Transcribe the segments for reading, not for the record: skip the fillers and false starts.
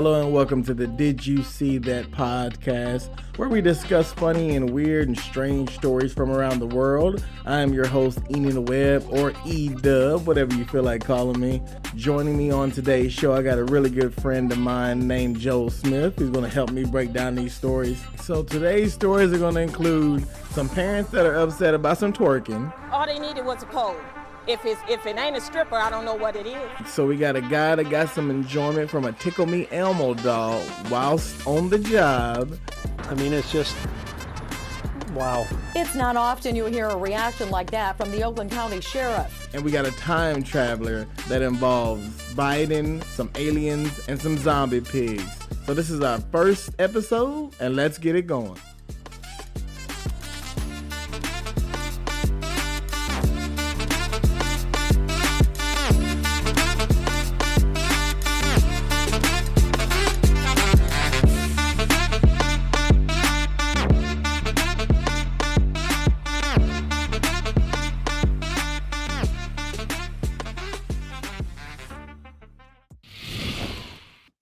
Hello and welcome to the Did You See That podcast, where we discuss funny and weird and strange stories from around the world. I am your host, Enid the Web, or E-Dub, whatever you feel like calling me. Joining me on today's show, I got a really good friend of mine named Joel Smith, who's going to help me break down these stories. So today's stories are going to include some parents that are upset about some twerking. All they needed was a pole. If it ain't a stripper, I don't know what it is. So we got a guy that got some enjoyment from a Tickle Me Elmo doll whilst on the job. I mean, it's just, wow. It's not often you hear a reaction like that from the Oakland County Sheriff. And we got a time traveler that involves Biden, some aliens, and some zombie pigs. So this is our first episode, and let's get it going.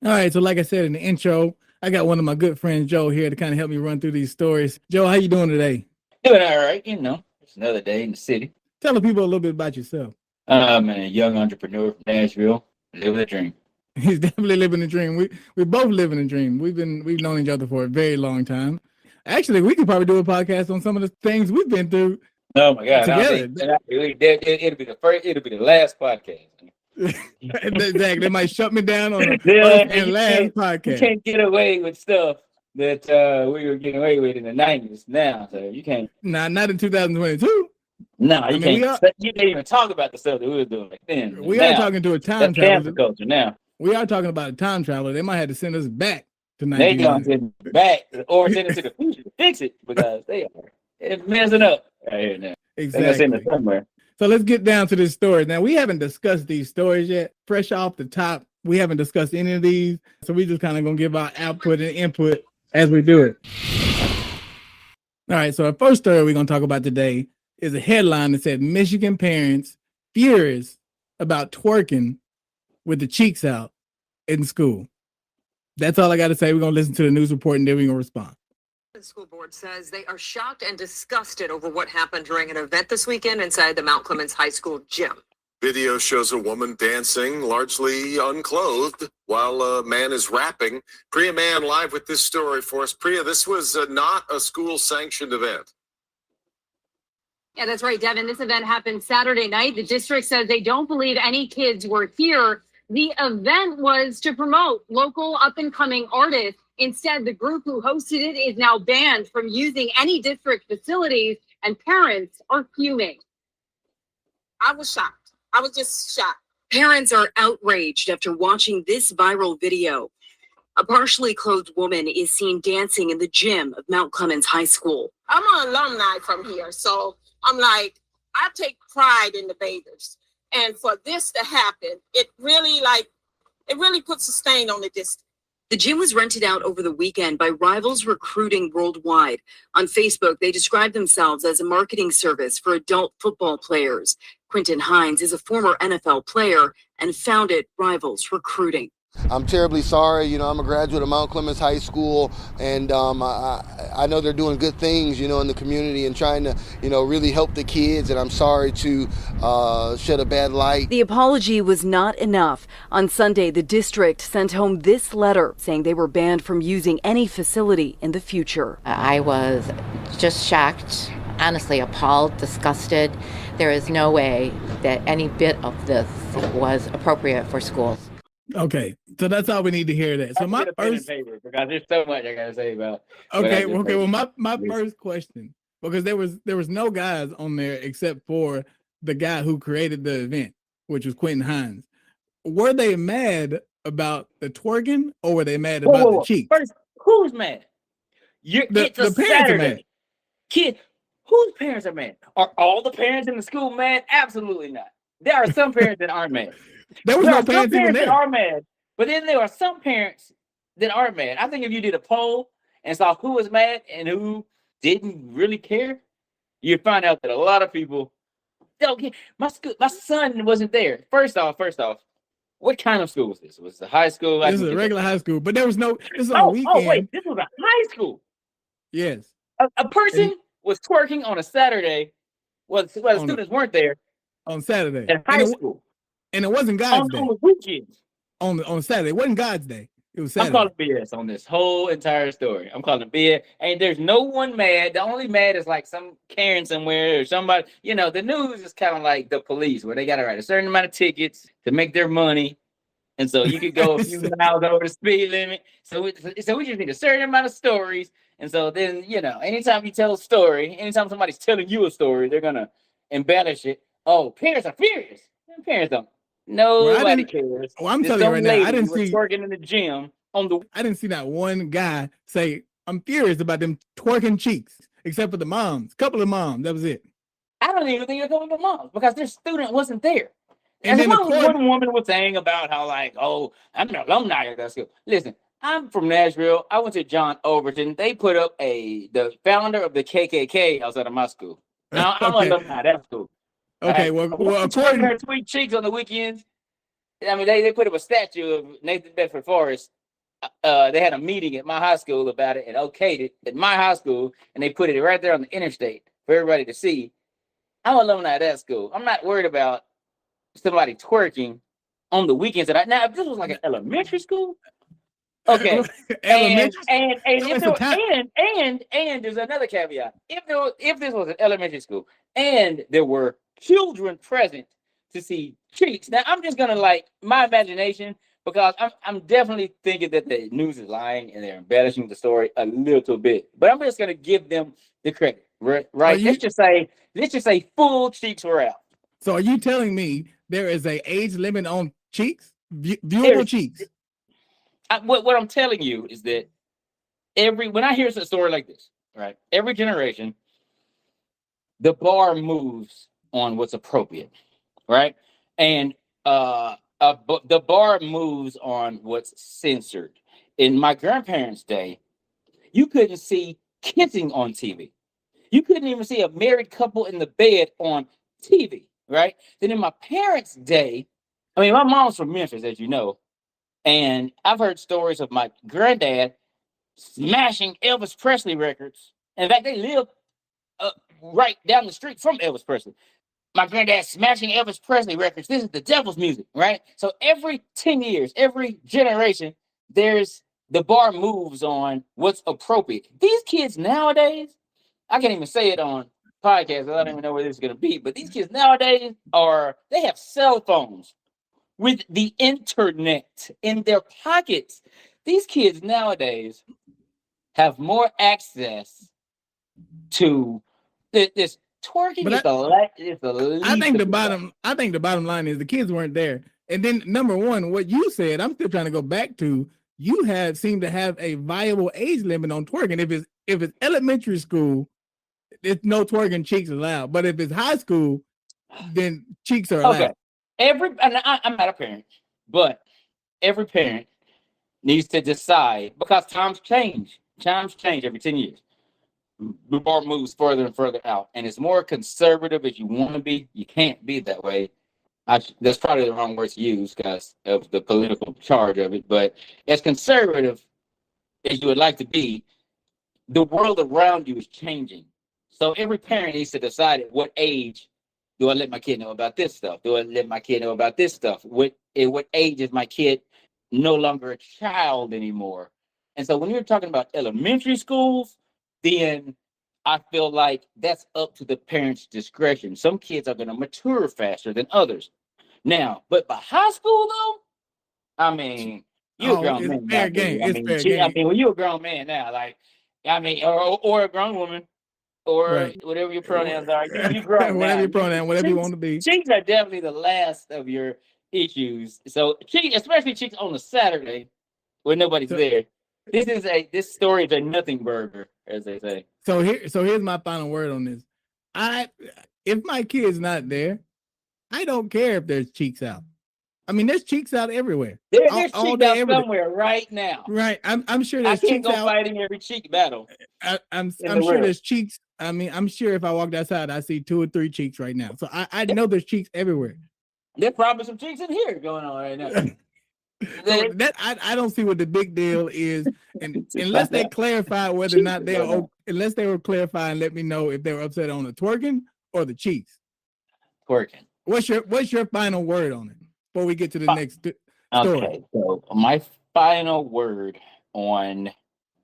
All right, so like I said in the intro, I got one of my good friends, Joe, here to kind of help me run through these stories. Joe, how you doing today? Doing all right, it's another day in the city. Tell the people a little bit about yourself. I'm a young entrepreneur from Nashville, living a dream. He's definitely living a dream. We both living a dream. We've known each other for a very long time. Actually, we could probably do a podcast on some of the things we've been through. Oh my God! Together. It'll be the first. It'll be the last podcast. Exactly. They might shut me down on the first and last podcast. You can't get away with stuff that we were getting away with in the 90s now. So you can't. Nah, not in 2022. No, you can't. You can't even talk about the stuff that we were doing back then. We are talking to a time traveler. Culture now. We are talking about a time traveler. They might have to send us back to 1990s. They gonna send back or send us to the future to fix it because they are messing up right here now. Exactly. They gonna send us somewhere. So let's get down to this story. Now, we haven't discussed these stories yet. Fresh off the top, we haven't discussed any of these. So we just kind of going to give our output and input as we do it. All right. So our first story we're going to talk about today is a headline that said Michigan parents furious about twerking with the cheeks out in school. That's all I got to say. We're going to listen to the news report and then we're going to respond. The school board says they are shocked and disgusted over what happened during an event this weekend inside the Mount Clemens High School gym. Video shows a woman dancing, largely unclothed, while a man is rapping. Priya Mann live with this story for us. Priya, this was not a school-sanctioned event. Yeah, that's right, Devin. This event happened Saturday night. The district says they don't believe any kids were here. The event was to promote local up-and-coming artists. Instead, the group who hosted it is now banned from using any district facilities, and parents are fuming. I was shocked. I was just shocked. Parents are outraged after watching this viral video. A partially clothed woman is seen dancing in the gym of Mount Clemens High School. I'm an alumni from here, so I'm like, I take pride in the bathers. And for this to happen, it really puts a stain on the district. The gym was rented out over the weekend by Rivals Recruiting Worldwide. On Facebook, they describe themselves as a marketing service for adult football players. Quentin Hines is a former NFL player and founded Rivals Recruiting. I'm terribly sorry. I'm a graduate of Mount Clemens High School, and I know they're doing good things, in the community and trying to, really help the kids, and I'm sorry to shed a bad light. The apology was not enough. On Sunday, the district sent home this letter saying they were banned from using any facility in the future. I was just shocked, honestly appalled, disgusted. There is no way that any bit of this was appropriate for schools. Okay, so that's all we need to hear that. So my first paper because there's so much I gotta say about. Okay. Well, my first question, because there was no guys on there except for the guy who created the event, which was Quentin Hines. Were they mad about the twerking, or were they mad about the cheeks? First, who's mad? The parents are mad. Kid, whose parents are mad? Are all the parents in the school mad? Absolutely not. There are some parents that aren't mad. There was no parents even there. That are mad, but then there are some parents that aren't mad. I think if you did a poll and saw who was mad and who didn't really care, you'd find out that a lot of people don't care. My son wasn't there. First off, What kind of school was this? Was it a high school? This is a regular high school, but there was no. This is on a weekend. Oh, wait, this was a high school. Yes. A person was twerking on a Saturday. Well, the students weren't there on Saturday at high school, and it wasn't God's Day. On the weekends. On Saturday, it wasn't God's Day. It was Saturday. I'm calling BS on this whole entire story. I'm calling BS. And there's no one mad. The only mad is like some Karen somewhere or somebody. You know, the news is kind of like the police, where they got to write a certain amount of tickets to make their money. And so you could go a few miles over the speed limit. So we just need a certain amount of stories. And so then, you know, anytime you tell a story, anytime somebody's telling you a story, they're going to embellish it. Oh, parents are furious. Parents don't. Nobody cares. Well, I'm telling you right now, I didn't see working in the gym I didn't see that one guy say, I'm furious about them twerking cheeks, except for the moms. A couple of moms. That was it. I don't even think a couple of moms because their student wasn't there. And then one woman was saying about how, like, oh, I'm an alumni of that school. Listen, I'm from Nashville. I went to John Overton. They put up the founder of the KKK outside of my school. Now, I'm an alumni of that school. Okay, right? well according to her sweet cheeks on the weekends, I mean, they put up a statue of Nathan Bedford Forrest. They had a meeting at my high school about it and okayed it at my high school, and they put it right there on the interstate for everybody to see. I'm an alumni of that school. I'm not worried about somebody twerking on the weekends. Now, if this was like an elementary school, okay. and there's another caveat. If this was an elementary school and there were children present to see cheeks, now I'm just gonna my imagination, because I'm definitely thinking that the news is lying and they're embellishing the story a little bit. But I'm just gonna give them the credit, right? Let's just say full cheeks were out. So are you telling me there is an age limit on cheeks, viewable cheeks? What I'm telling you is that when I hear a story like this, right? Every generation, the bar moves on what's appropriate, right? And the bar moves on what's censored. In my grandparents' day, you couldn't see kissing on TV. You couldn't even see a married couple in the bed on TV, right? Then in my parents' day, I mean, my mom's from Memphis, as you know, and I've heard stories of my granddad smashing Elvis Presley records. In fact, they lived right down the street from Elvis Presley. My granddad smashing Elvis Presley records. This is the devil's music, right? So every 10 years, every generation, there's the bar moves on what's appropriate. These kids nowadays, I can't even say it on podcasts. I don't even know where this is going to be. But these kids nowadays they have cell phones with the internet in their pockets. These kids nowadays have more access to this twerking. I think the bottom line is the kids weren't there. And then number one, what you said, I'm still trying to go back to. You seem to have a viable age limit on twerking. If it's elementary school, it's no twerking cheeks allowed. But if it's high school, then cheeks are allowed. Okay. I'm not a parent, but every parent needs to decide, because times change. Times change every 10 years. The bar moves further and further out, and it's more conservative as you want to be. You can't be that way. That's probably the wrong word to use because of the political charge of it. But as conservative as you would like to be, the world around you is changing. So every parent needs to decide at what age do I let my kid know about this stuff? Do I let my kid know about this stuff? At what age is my kid no longer a child anymore? And so when you're talking about elementary schools, then I feel like that's up to the parents' discretion. Some kids are going to mature faster than others. Now, but by high school, though, I mean, you're a grown man. It's fair game. I mean, when you're a grown man now, or a grown woman, or whatever your pronouns are, you grown. Whatever your pronoun, whatever you want to be. Cheeks are definitely the last of your issues. So, especially cheeks on a Saturday when nobody's there. This story is a nothing burger, as they say. So here's my final word on this. If my kid's not there, I don't care if there's cheeks out. I mean, there's cheeks out everywhere. There's cheeks out somewhere right now. Right. I'm sure there's cheeks out. I can't go fighting every cheek battle. I'm sure there's cheeks. I mean, I'm sure if I walked outside, I see 2 or 3 cheeks right now. So I know there's cheeks everywhere. There's probably some chicks in here going on right now. So that I don't see what the big deal is, and unless they clarify whether or not they are, unless they were clarify and let me know if they were upset on the twerking or the cheeks. Twerking. What's your final word on it before we get to the next story? Okay, so my final word on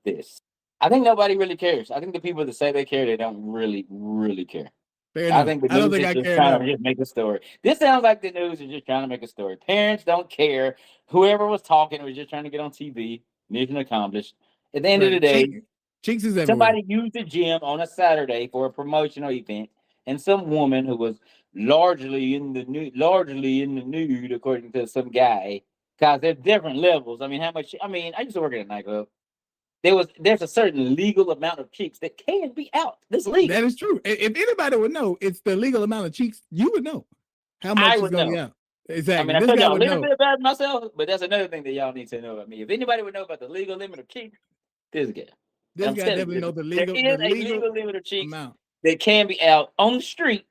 this. I think nobody really cares. I think the people that say they care, they don't really care. I think the news is just trying to just make a story. This sounds like the news is just trying to make a story. Parents don't care. Whoever was talking was just trying to get on TV. Mission accomplished. At the end of the day, cheeks is everywhere. Somebody used the gym on a Saturday for a promotional event, and some woman who was largely in the nude, according to some guy, because there's different levels. I mean, how much? I mean, I used to work at a nightclub. There's a certain legal amount of cheeks that can be out. That's legal. That is true. If anybody would know, it's the legal amount of cheeks. You would know how much is going to be out. Exactly. I mean, I told y'all a little bit about myself, but that's another thing that y'all need to know about me. If anybody would know about the legal limit of cheeks, this guy. This guy definitely knows the legal. There is a legal limit of cheeks that can be out on the street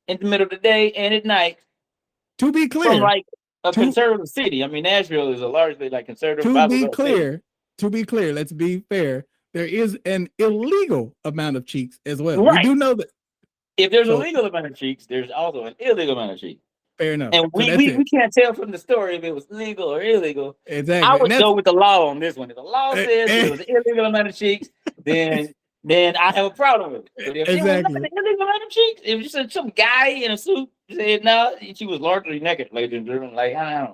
in the middle of the day and at night. To be clear, from like a conservative city. I mean, Nashville is a largely like conservative. To be clear, let's be fair. There is an illegal amount of cheeks as well. Right. We do know that. If there's a legal amount of cheeks, there's also an illegal amount of cheeks. Fair enough. And we can't tell from the story if it was legal or illegal. Exactly. I would go with the law on this one. If the law says it was an illegal amount of cheeks, then I have a problem with it. But if it was not an illegal amount of cheeks, if you said some guy in a suit said no, she was largely naked, ladies and gentlemen. Like I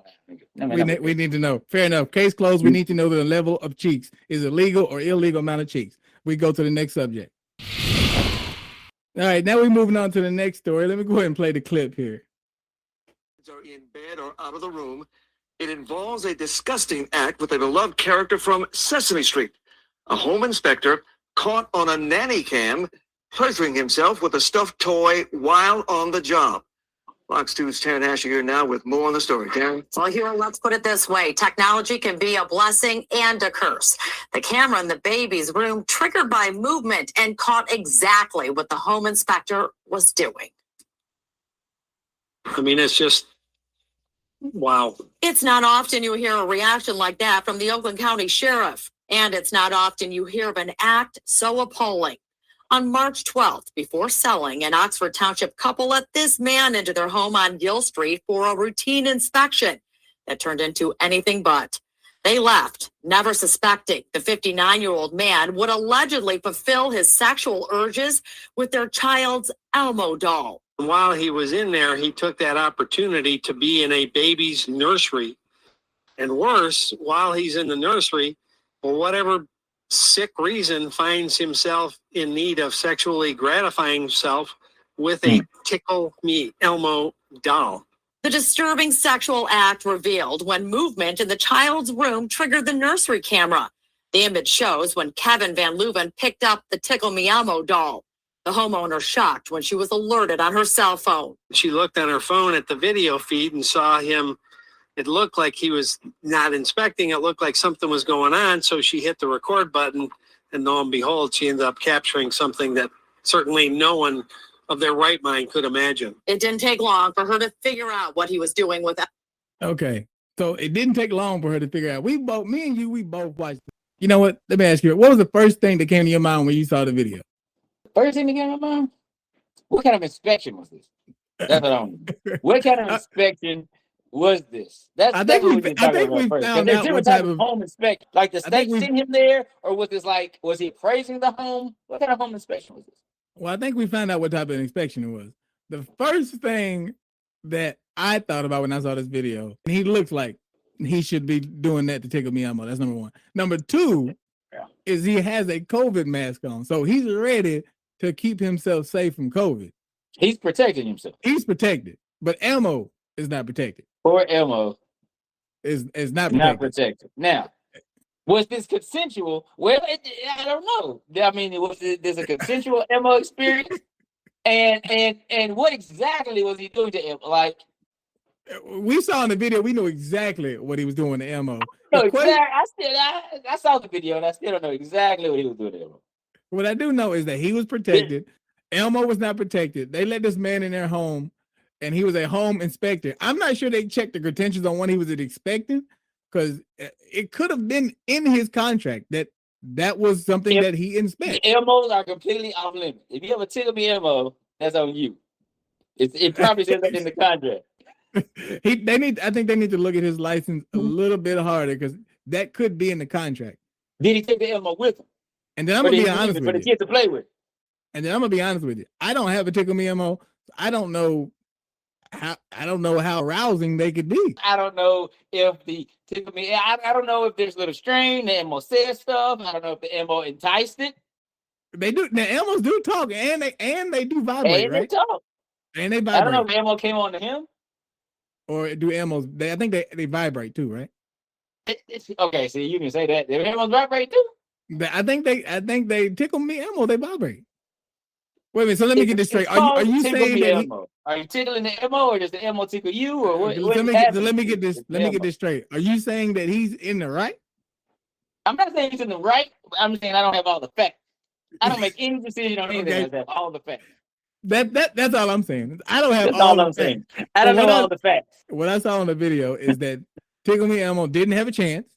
don't know. We need to know. Fair enough. Case closed. We need to know the level of cheeks. Is it legal or illegal amount of cheeks? We go to the next subject. All right, now we're moving on to the next story. Let me go ahead and play the clip here. Are in bed or out of the room. It involves a disgusting act with a beloved character from Sesame Street. A home inspector caught on a nanny cam pleasuring himself with a stuffed toy while on the job. Fox 2's Taryn Asher here now with more on the story. Taryn? Well, here, let's put it this way. Technology can be a blessing and a curse. The camera in the baby's room triggered by movement and caught exactly what the home inspector was doing. I mean, it's just, wow. It's not often you hear a reaction like that from the Oakland County Sheriff. And it's not often you hear of an act so appalling. On March 12th, before selling, an Oxford Township couple let this man into their home on Gill Street for a routine inspection that turned into anything but. They left, never suspecting the 59-year-old man would allegedly fulfill his sexual urges with their child's Elmo doll. While he was in there, he took that opportunity to be in a baby's nursery. And worse, while he's in the nursery, for whatever sick reason, finds himself in need of sexually gratifying himself with a Tickle Me Elmo doll. The disturbing sexual act revealed when movement in the child's room triggered the nursery camera. The image shows when Kevin Van Leuven picked up the Tickle Me Elmo doll. The homeowner shocked when she was alerted on her cell phone. She looked on her phone at the video feed and saw him. It looked like he was not inspecting. It looked like something was going on. So she hit the record button, and lo and behold, she ended up capturing something that certainly no one of their right mind could imagine. It didn't take long for her to figure out what he was doing with it. Okay. So it didn't take long for her to figure out. Me and you, we both watched it. You know what? Let me ask you, what was the first thing that came to your mind when you saw the video? First thing that came to my mind? What kind of inspection was this? That's what I want. What kind of inspection was this? I think we found out what type of home inspection. Like the state sent him there, or was this like, was he appraising the home? What kind of home inspection was this? Well, I think we found out what type of inspection it was. The first thing that I thought about when I saw this video, and he looks like he should be doing that to Tickle Me Elmo. That's number one. Number two is he has a COVID mask on, so he's ready to keep himself safe from COVID. He's protecting himself. He's protected, but Elmo is not protected. Poor Elmo is not protected. Now, was this consensual? Well, I don't know. I mean, there's a consensual Elmo experience, and what exactly was he doing to Elmo? Like, we saw in the video, we know exactly what he was doing to Elmo. No, I saw the video, and I still don't know exactly what he was doing to Elmo. What I do know is that he was protected. Elmo was not protected. They let this man in their home, and he was a home inspector. I'm not sure they checked the credentials on when he was expecting, because it could have been in his contract that was something that he inspected. Elmos are completely off limits. If you ever tickle me Elmo, that's on you. It probably says that in the contract. I think they need to look at his license a little bit harder, because that could be in the contract. Did he take the Elmo with him? And then I'm gonna be honest with you. For the kids to play with. And then I'm gonna be honest with you. I don't have a tickle me Elmo. I don't know how arousing they could be. I don't know if the tickle me. I don't know if there's a little strain. The Elmo says stuff. I don't know if the Elmo enticed it. They do. The Elmos do talk, and they do vibrate, and right? They talk. And they vibrate. I don't know if Elmo came on to him. Or do Elmos? I think they vibrate too, right? Okay, see, you can say that. The Elmos vibrate too. I think they tickle me Elmo. They vibrate. Wait a minute. So let me get this straight. Are you saying that? Are you tickling the Elmo, or does the Elmo tickle you, or what? Let me get this straight. Are you saying that he's in the right? I'm not saying he's in the right. I'm saying I don't have all the facts. I don't make any decision on anything. Okay. I have all the facts. That's all I'm saying. I don't have all the facts. I don't know all the facts. What I saw on the video is that Tickle Me Elmo didn't have a chance.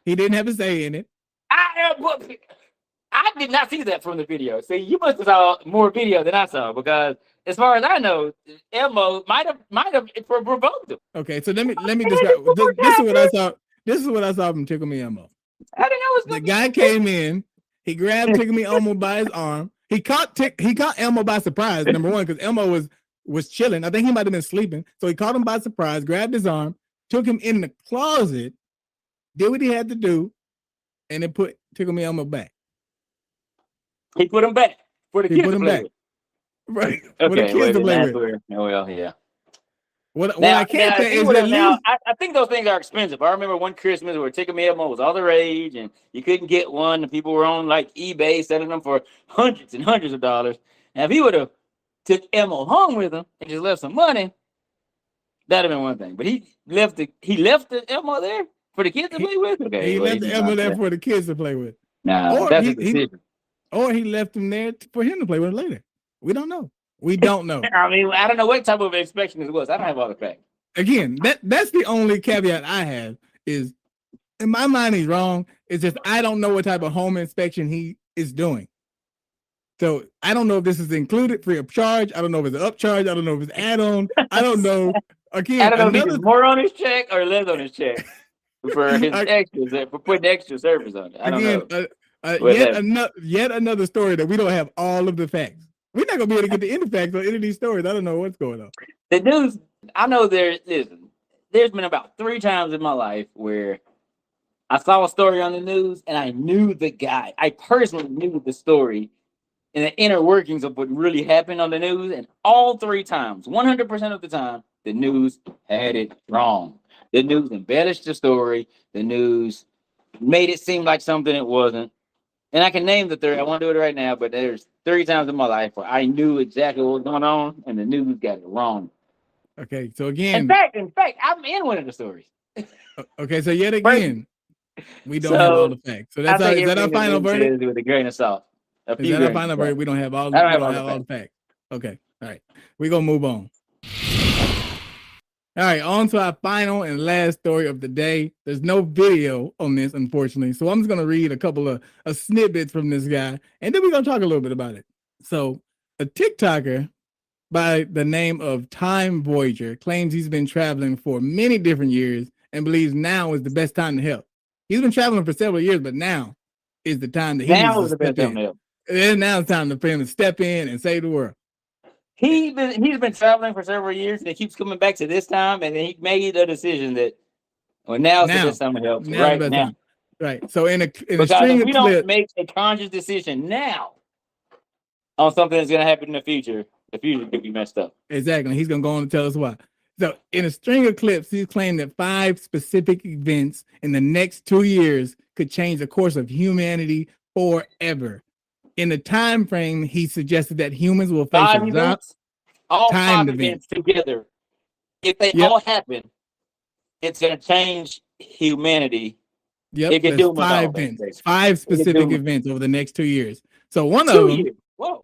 He didn't have a say in it. I did not see that from the video. See, you must have saw more video than I saw, because as far as I know, Elmo might have provoked him. Okay, so let me describe. This is what I saw. This is what I saw from Tickle Me Elmo. I didn't know the guy came in. He grabbed Tickle Me Elmo by his arm. He caught Elmo by surprise. Number one, because Elmo was chilling. I think he might have been sleeping. So he caught him by surprise, grabbed his arm, took him in the closet, did what he had to do, and then put Tickle Me Elmo back. He put him back for the kids to play with. Right. Okay, for the kids to play with. Well, yeah. What I can't say is that now, I think those things are expensive. I remember one Christmas where Tickle Me Elmo was all the rage, and you couldn't get one, and people were on like eBay selling them for hundreds and hundreds of dollars. Now, if he would have took Elmo home with him and just left some money, that'd have been one thing. But he left the Elmo there for the kids to play with. Okay, he left the Elmo there for the kids to play with. Nah, that's a decision. Or he left him there for him to play with later. We don't know. We don't know. I mean, I don't know what type of inspection it was. I don't have all the facts. Again, that's the only caveat I have is, in my mind, he's wrong. It's just I don't know what type of home inspection he is doing. So I don't know if this is included free of charge. I don't know if it's an upcharge. I don't know if it's add-on. I don't know. Again, I don't know if it's more on his check or less on his check for his extras, for putting extra service on it. I don't know. Yet another story that we don't have all of the facts. We're not gonna be able to get the end facts on any of these stories. I don't know what's going on. The news, I know there's been about 3 times in my life where I saw a story on the news and I knew the guy. I personally knew the story and the inner workings of what really happened on the news. And all 3 times, 100% of the time, the news had it wrong. The news embellished the story. The news made it seem like something it wasn't. And I can name the 3. I won't do it right now, but there's 3 times in my life where I knew exactly what was going on, and the news got it wrong. Okay, so again, in fact, I'm in one of the stories. Okay, so yet again, we don't have all the facts. So is that our final verdict? With a grain of salt. Is that our final verdict? We don't have all the facts. Okay, all right, we're gonna move on. All right, on to our final and last story of the day. There's no video on this, unfortunately. So I'm just going to read a couple of snippets from this guy, and then we're going to talk a little bit about it. So a TikToker by the name of Time Voyager claims he's been traveling for many different years and believes now is the best time to help. He's been traveling for several years, but now is the time that he needs to step in. And now it's time for him to step in and save the world. He's been traveling for several years, and it keeps coming back to this time, and then he made a decision that, well, now's the best time to help. Right now. Right. So in a string if we of don't make a conscious decision now on something that's going to happen in the future could be messed up. Exactly. He's going to go on and tell us why. So in a string of clips, he's claimed that 5 specific events in the next 2 years could change the course of humanity forever. In the time frame, he suggested that humans will face 5 events, all 5 events together. If they all happen, it's going to change humanity. Yep, it can do 5 events, 5 specific events over the next 2 years. So one of them,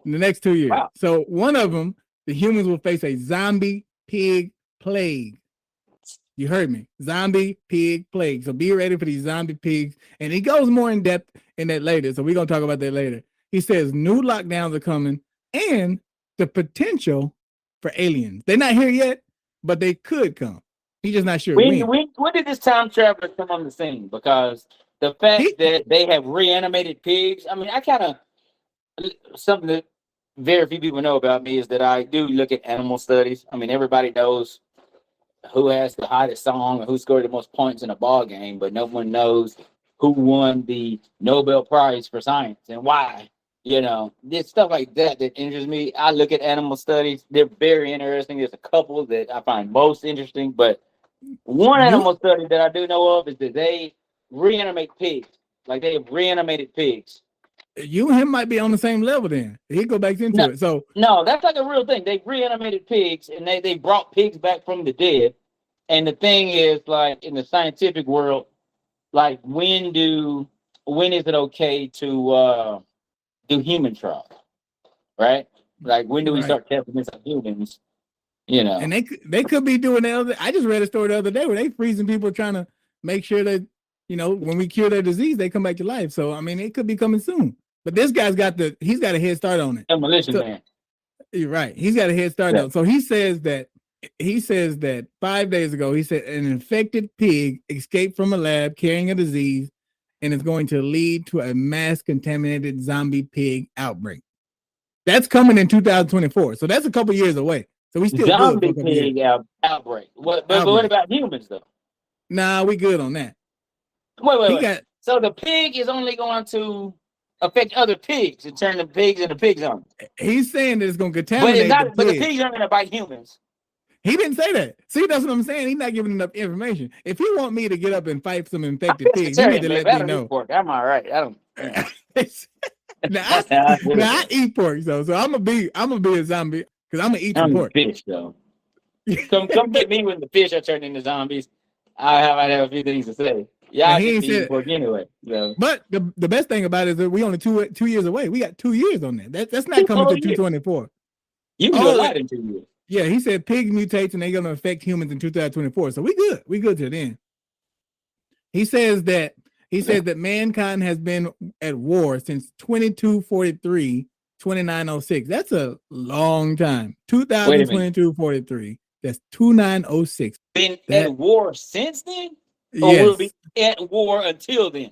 in the next 2 years. Wow. So one of them, the humans will face a zombie pig plague. You heard me. Zombie pig plague. So be ready for these zombie pigs. And he goes more in depth in that later. So we're going to talk about that later. He says new lockdowns are coming and the potential for aliens. They're not here yet, but they could come. He's just not sure when. When did this time traveler come on the scene? Because the fact that they have reanimated pigs, I mean, I kind of, something that very few people know about me is that I do look at animal studies. I mean, everybody knows who has the hottest song or who scored the most points in a ball game, but no one knows who won the Nobel Prize for science and why. You know, there's stuff like that that interests me. I look at animal studies; they're very interesting. There's a couple that I find most interesting, but one animal study that I do know of is that they reanimate pigs. Like they have reanimated pigs. You and him might be on the same level then. He go back into it. So no, that's like a real thing. They reanimated pigs and they brought pigs back from the dead. And the thing is, like in the scientific world, like when is it okay to do human trials? Right? Like when do we start testing this on humans? You know. And they could be doing the other. I just read a story the other day where they freezing people trying to make sure that, you know, when we cure their disease, they come back to life. So I mean, it could be coming soon. But this guy's he's got a head start on it. Demolition man. You're right. He's got a head start on it. So he says that 5 days ago, he said an infected pig escaped from a lab carrying a disease and is going to lead to a mass contaminated zombie pig outbreak. That's coming in 2024. So that's a couple years away. So we still zombie pig outbreak. But what about humans though? Nah, we good on that. Wait. So the pig is only going to affect other pigs and turn the pigs into pig zombies. He's saying that it's going to contaminate but the pigs aren't going to bite humans. He didn't say that. See, that's what I'm saying. He's not giving enough information. If he want me to get up and fight some infected pigs, he need to let me know. Pork. I'm all right. I don't. I eat pork though, so I'm gonna be a zombie because I'm gonna eat some pork. Fish though. Come get me when the fish are turning into zombies. I have a few things to say. Yeah, he ain't said pork anyway. So. But the best thing about it is that we only 2 years away. We got 2 years on that. That's not coming to 224. You can do a lot in 2 years. Yeah, he said pigs mutate and they're gonna affect humans in 2024. So we good. We good to then. He says that mankind has been at war since 2243, 2906. That's a long time. 2022-43. That's 2906. Been at war since then? Or will be at war until then?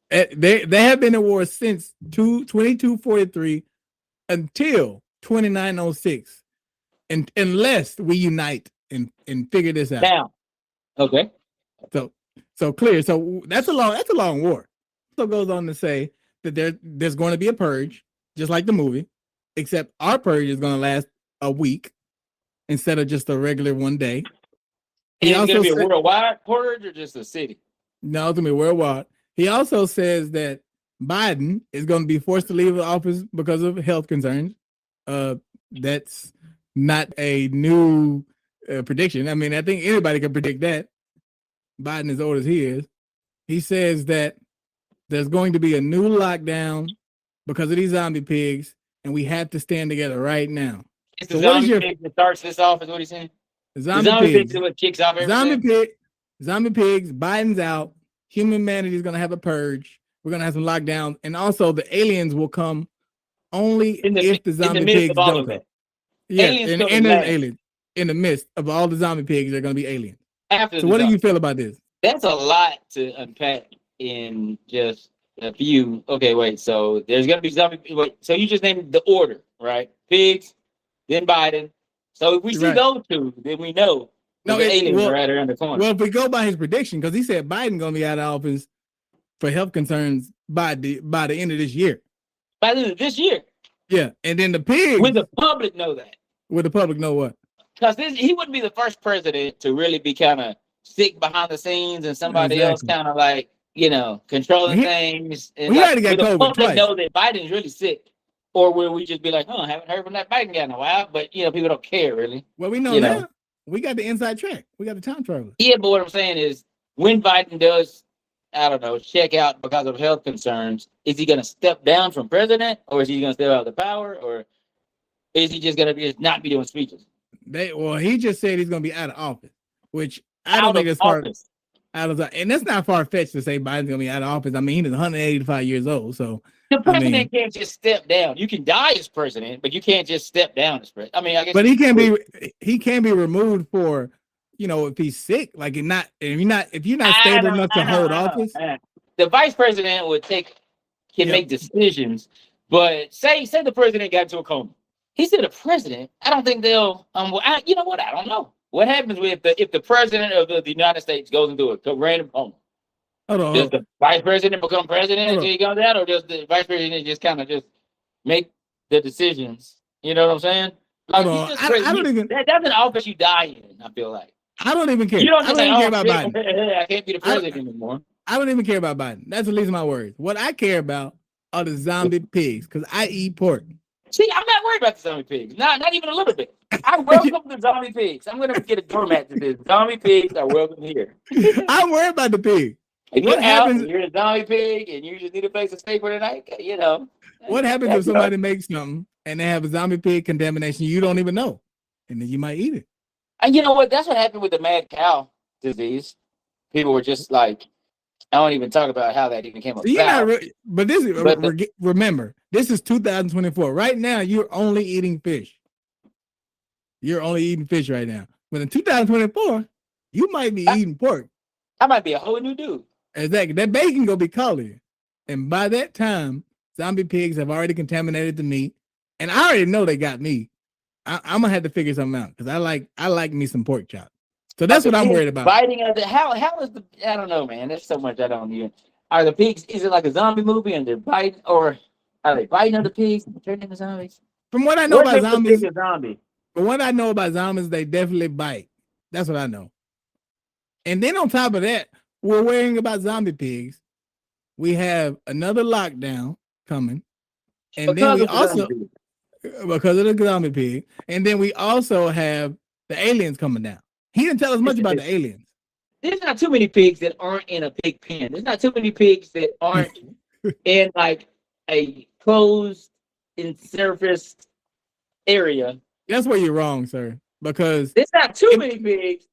They have been at war since 2243 until 2906. And unless we unite and figure this out. Now. Okay. So clear. So that's a long war. So goes on to say that there's going to be a purge, just like the movie, except our purge is going to last a week instead of just a regular 1 day. Is it going to be a worldwide purge or just a city? No, it's going to be worldwide. He also says that Biden is going to be forced to leave office because of health concerns. That's not a new prediction. I mean, I think anybody can predict that. Biden, as old as he is, he says that there's going to be a new lockdown because of these zombie pigs, and we have to stand together right now. It's the zombie pig that starts this off, is what he's saying? The zombie pigs is what kicks off everything? Zombie pigs, Biden's out, humanity is going to have a purge, we're going to have some lockdowns, and also the aliens will come only if the zombie pigs don't come. Yeah, aliens in the midst of all the zombie pigs, they're going to be aliens. So what do you feel about this? That's a lot to unpack in just a few. Okay, wait. So there's going to be zombie. Wait, so you just named the order, right? Pigs, then Biden. So if we see those two, then we know the aliens are right around the corner. Well, if we go by his prediction, because he said Biden going to be out of office for health concerns by the end of this year. By the end of this year? Yeah, and then the pigs. Would the public know that? Would the public know what? Because he wouldn't be the first president to really be kind of sick behind the scenes and somebody else kind of like, you know, controlling things. And we already got the COVID public twice. know that Biden's really sick. Or will we just be like, I haven't heard from that Biden guy in a while, but, you know, people don't care really. Well, we know now. We got the inside track. We got the time traveler. Yeah, but what I'm saying is when Biden does, I don't know, check out because of health concerns, is he going to step down from president or is he going to step out of the power or is he just going to not be doing speeches? He just said he's gonna be out of office, which I don't Out think of that's far office. and that's not far fetched to say Biden's gonna be out of office. I mean, he's 185 years old, so The I president mean, can't just step down. You can die as president, but you can't just step down as president. I mean, I guess. but he can be removed for, if he's sick, like if you're not stable enough to hold office. The vice president can make decisions, but say the president got into a coma. He's still the president. I don't think they'll. You know what? I don't know. What happens if the president of the United States goes into a random coma? Does the vice president become president until he goes out, or does the vice president just kind of just make the decisions? You know what I'm saying? Like, I don't even. That's an office you die in. I feel like. I don't even care. You don't I don't even care about Biden. I can't be the president anymore. I don't even care about Biden. That's the least of my worries. What I care about are the zombie pigs, because I eat pork. See, I'm not worried about the zombie pigs. Not even a little bit. I welcome the zombie pigs. I'm gonna get a doormat to this. Zombie pigs are welcome here. I'm worried about the pig. If what happens? You're a zombie pig, and you just need a place to stay for the night. What happens if somebody makes something and they have a zombie pig contamination you don't even know, and then you might eat it? And you know what? That's what happened with the mad cow disease. People were just like, I don't even talk about how that even came about. Remember, this is 2024. Right now, you're only eating fish. You're only eating fish right now. But in 2024, you might be eating pork. I might be a whole new dude. Exactly. That bacon gonna be calling. And by that time, zombie pigs have already contaminated the meat. And I already know they got me. I'm gonna have to figure something out, because I like me some pork chop. So that's what I'm worried about. Biting of how is the, I don't know, man. There's so much I don't even. Are the pigs? Is it like a zombie movie and they're biting, or are they biting other pigs and turning into zombies? From what I know about zombies, from what I know about zombies, they definitely bite. That's what I know. And then on top of that, we're worrying about zombie pigs. We have another lockdown coming, and then we also, because of the zombie pig, and then we also have the aliens coming down. He didn't tell us much about the aliens. There's not too many pigs that aren't in a pig pen. There's not too many pigs that aren't in like a closed in surface area. That's where you're wrong, sir. Because there's not too many pigs.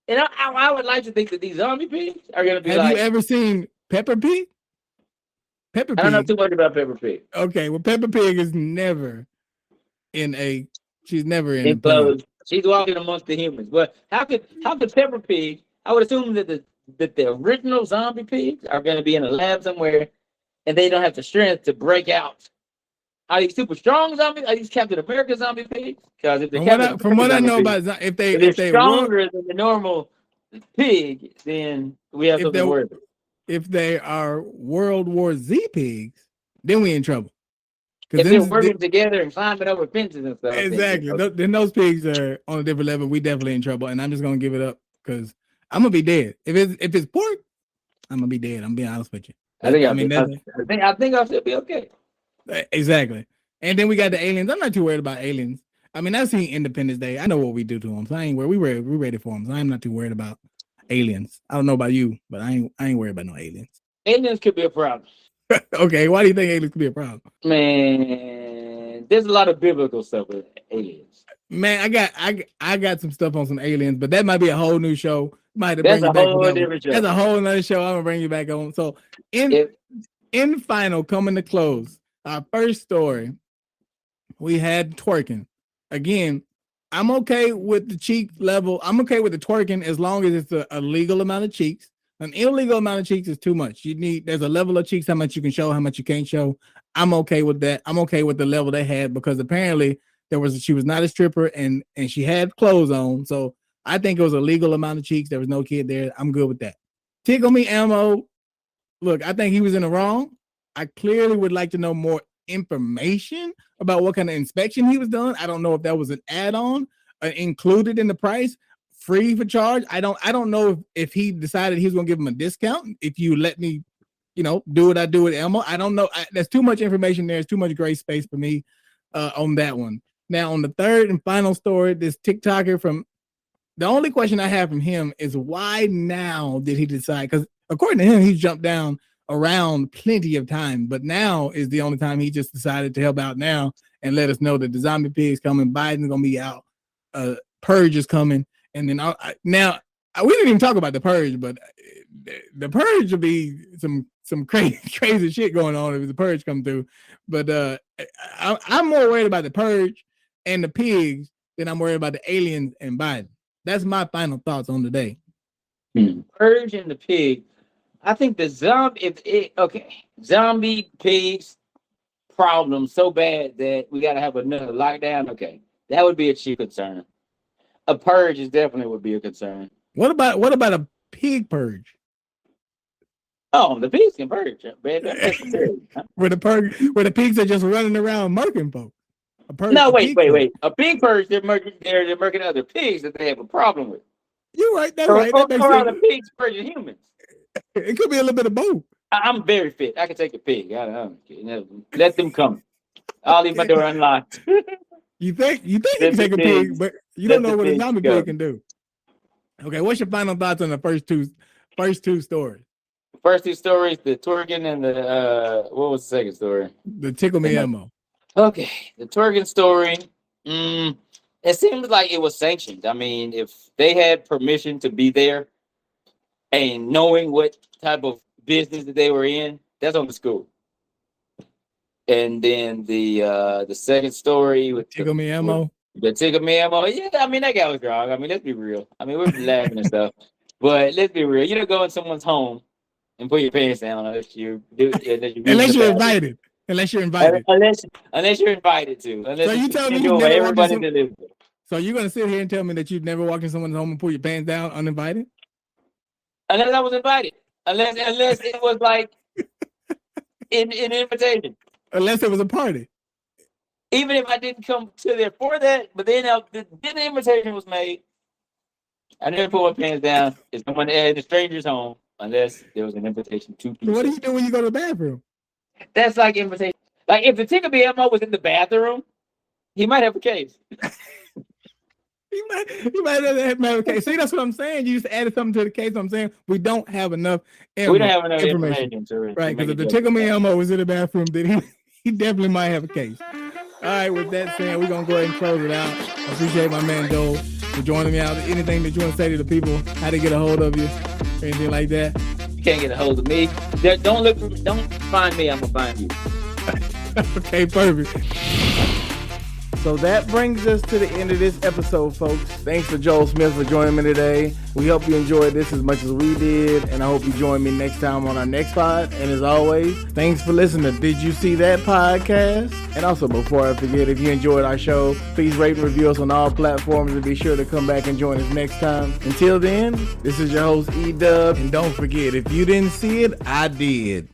And I would like to think that these zombie pigs are going to be Have you ever seen Peppa Pig? Peppa Pig. I don't know too much about Peppa Pig. Okay, well, Peppa Pig is never she's never in enclosed. She's walking amongst the humans. But how could Peppa Pig? I would assume that the original zombie pigs are going to be in a lab somewhere, and they don't have the strength to break out. Are these super strong zombies? Are these Captain America zombie pigs? Because from what I know about if they're stronger than the normal pig, then we have something to worry about. If they are World War Z pigs, then we in trouble. If they're working together and climbing over fences and stuff. Exactly. Then those pigs are on a different level. We definitely in trouble, and I'm just gonna give it up because I'm gonna be dead. If it's pork, I'm gonna be dead. I'm being honest with you. I think I'll still be okay. Exactly. And then we got the aliens. I'm not too worried about aliens. I mean, I've seen Independence Day. I know what we do to them. So I ain't worried. We're ready for them. So I'm not too worried about aliens. I don't know about you, but I ain't worried about no aliens. Aliens could be a problem. Okay, why do you think aliens could be a problem? Man, there's a lot of biblical stuff with aliens. Man, I got some stuff on some aliens, but that might be a whole new show. That's a whole different show. That's a whole other show. I'm gonna bring you back on. So in final, coming to close, our first story, we had twerking. Again, I'm okay with the cheek level. I'm okay with the twerking as long as it's a legal amount of cheeks. An illegal amount of cheeks is too much. There's a level of cheeks, how much you can show, how much you can't show. I'm okay with that. I'm okay with the level they had, because apparently she was not a stripper and she had clothes on. So I think it was a legal amount of cheeks. There was no kid there. I'm good with that. Tickle me, Elmo. Look, I think he was in the wrong. I clearly would like to know more information about what kind of inspection he was done. I don't know if that was an add-on included in the price, free for charge. I don't know if he decided he was going to give him a discount if you let me, do what I do with Elmo. I don't know. There's too much information there. There's too much gray space for me on that one. Now, on the third and final story, this TikToker the only question I have from him is, why now did he decide? Because according to him, he's jumped down around plenty of time, but now is the only time he just decided to help out now and let us know that the zombie pig's coming. Biden's gonna be out purge is coming, and then we didn't even talk about the purge, but the purge will be some crazy shit going on if the purge come through. But I'm more worried about the purge and the pigs than I'm worried about the aliens and Biden. That's my final thoughts on the day. Purge and the pig. I think the zombie pigs problem so bad that we got to have another lockdown. Okay, that would be a chief concern. A purge is definitely would be a concern. What about a pig purge? Oh, the pigs can purge. Where the pigs are just running around murking folks. No, wait. A pig purge, they're murking other pigs that they have a problem with. You're right. That's right. That makes or sense. the pigs purging humans. It could be a little bit of both. I'm very fit. I can take a pig. I don't let them come. I'll leave my door unlocked. You think you can take a pig, but you don't know what a zombie pig can do. Okay, what's your final thoughts on the first two stories? First two stories, the twerkin and the what was the second story? The tickle me Elmo. Okay, the twerkin story. It seems like it was sanctioned. I mean, if they had permission to be there and knowing what type of business that they were in, that's on the school. And then the second story with tickle me Elmo. The tickle me Elmo. Yeah, I mean that guy was wrong. I mean, let's be real. I mean, we're laughing and stuff, but let's be real. You don't go in someone's home and put your pants down unless you're invited. Unless you're invited. Unless you're invited to. Unless so you telling me you never everybody to live with. So you're gonna sit here and tell me that you've never walked in someone's home and put your pants down uninvited? Unless I was invited. Unless it was like an invitation. Unless it was a party. Even if I didn't come to there for that, but then the invitation was made. I never put my pants down. It's someone at a stranger's home unless there was an invitation to. So what do you do when you go to the bathroom? That's like invitation. Like if the tickle me Elmo was in the bathroom, he might have a case. He might have a case. See, that's what I'm saying. You just added something to the case. I'm saying we don't have enough. We don't have enough information right? Because if the tickle me Elmo was in the bathroom, then he definitely might have a case. All right. With that said, we're gonna go ahead and close it out. I appreciate my man Joel for joining me out. Anything that you want to say to the people, how to get a hold of you, anything like that? You can't get a hold of me. Don't find me. I'm gonna find you. Okay, perfect. So that brings us to the end of this episode, folks. Thanks to Joel Smith for joining me today. We hope you enjoyed this as much as we did, and I hope you join me next time on our next pod. And as always, thanks for listening to Did You See That podcast? And also, before I forget, if you enjoyed our show, please rate and review us on all platforms and be sure to come back and join us next time. Until then, this is your host, E-Dub. And don't forget, if you didn't see it, I did.